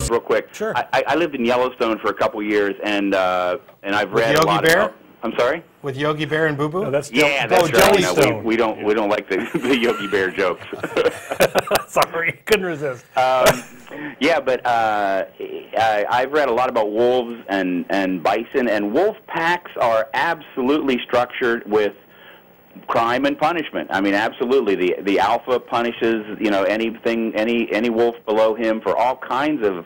real quick. Sure. I lived in Yellowstone for a couple years, and I've read Yogi a lot Bear? about. I'm sorry. With Yogi Bear and Boo Boo? No, that's Yeah, that's right. Jellystone. We don't like the Yogi Bear jokes. Sorry, couldn't resist. Yeah, but I've read a lot about wolves and bison, and wolf packs are absolutely structured with crime and punishment. I mean, absolutely. The alpha punishes, you know, any wolf below him for all kinds of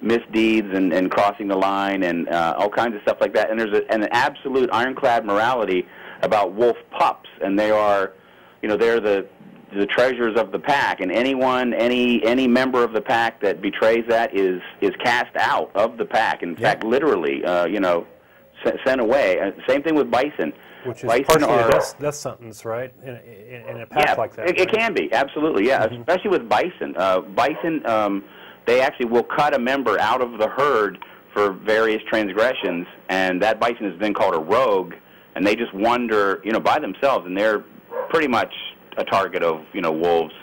misdeeds and crossing the line and all kinds of stuff like that. And there's an absolute ironclad morality about wolf pups, and they are, you know, they're the treasures of the pack. And any member of the pack that betrays that is cast out of the pack. In fact, literally, you know, sent away. Same thing with bison. Which is bison partially a death sentence, right? In a pack like that. It can be, absolutely, yeah. Especially with bison. Bison, they actually will cut a member out of the herd for various transgressions, and that bison has been called a rogue, and they just wander, you know, by themselves, and they're pretty much a target of, you know, wolves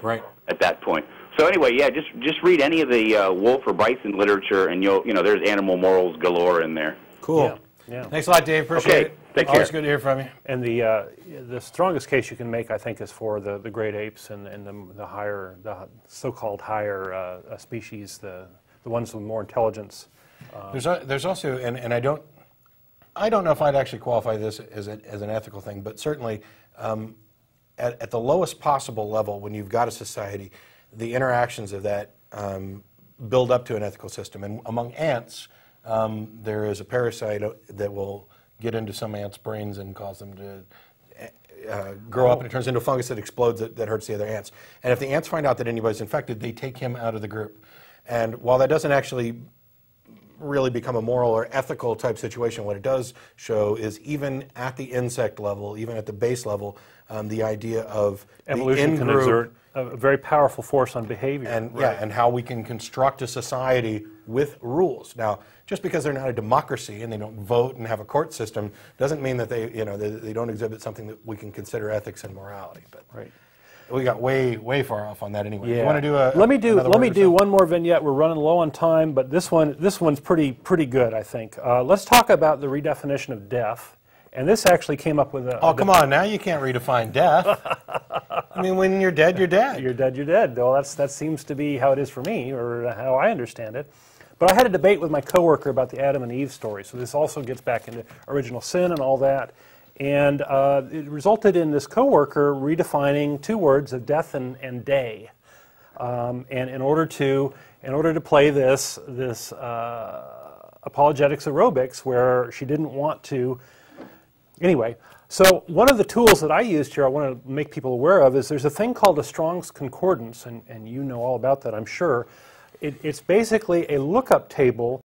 at that point. So anyway, yeah, just read any of the wolf or bison literature, and you know, there's animal morals galore in there. Cool. Yeah. Thanks a lot, Dave. Appreciate it. Take care. Always good to hear from you. And the strongest case you can make, I think, is for the great apes and the so-called higher species, the ones with more intelligence. There's also, and I don't know if I'd actually qualify this as an ethical thing, but certainly at the lowest possible level, when you've got a society, the interactions of that build up to an ethical system. And among ants, there is a parasite that will get into some ants' brains and cause them to grow up, and it turns into a fungus that explodes that hurts the other ants. And if the ants find out that anybody's infected, they take him out of the group. And while that doesn't actually really become a moral or ethical type situation, what it does show is even at the insect level, even at the base level, the idea of evolution can exert a very powerful force on behavior. And and how we can construct a society with rules. Now, just because they're not a democracy and they don't vote and have a court system doesn't mean that they don't exhibit something that we can consider ethics and morality. But we got way far off on that anyway. Yeah. You want to do let me do one more vignette. We're running low on time, but this one's pretty good, I think. Let's talk about the redefinition of death. And this actually came up with a... Oh, come on, now you can't redefine death. I mean, when you're dead, you're dead. You're dead, you're dead. Well, that seems to be how it is for me, or how I understand it. But I had a debate with my coworker about the Adam and Eve story, so this also gets back into original sin and all that. And it resulted in this coworker redefining two words of death and day. And in order to play this apologetics aerobics, where she didn't want to... Anyway, so one of the tools that I used here, I want to make people aware of, is there's a thing called a Strong's Concordance, and you know all about that, I'm sure. It's basically a lookup table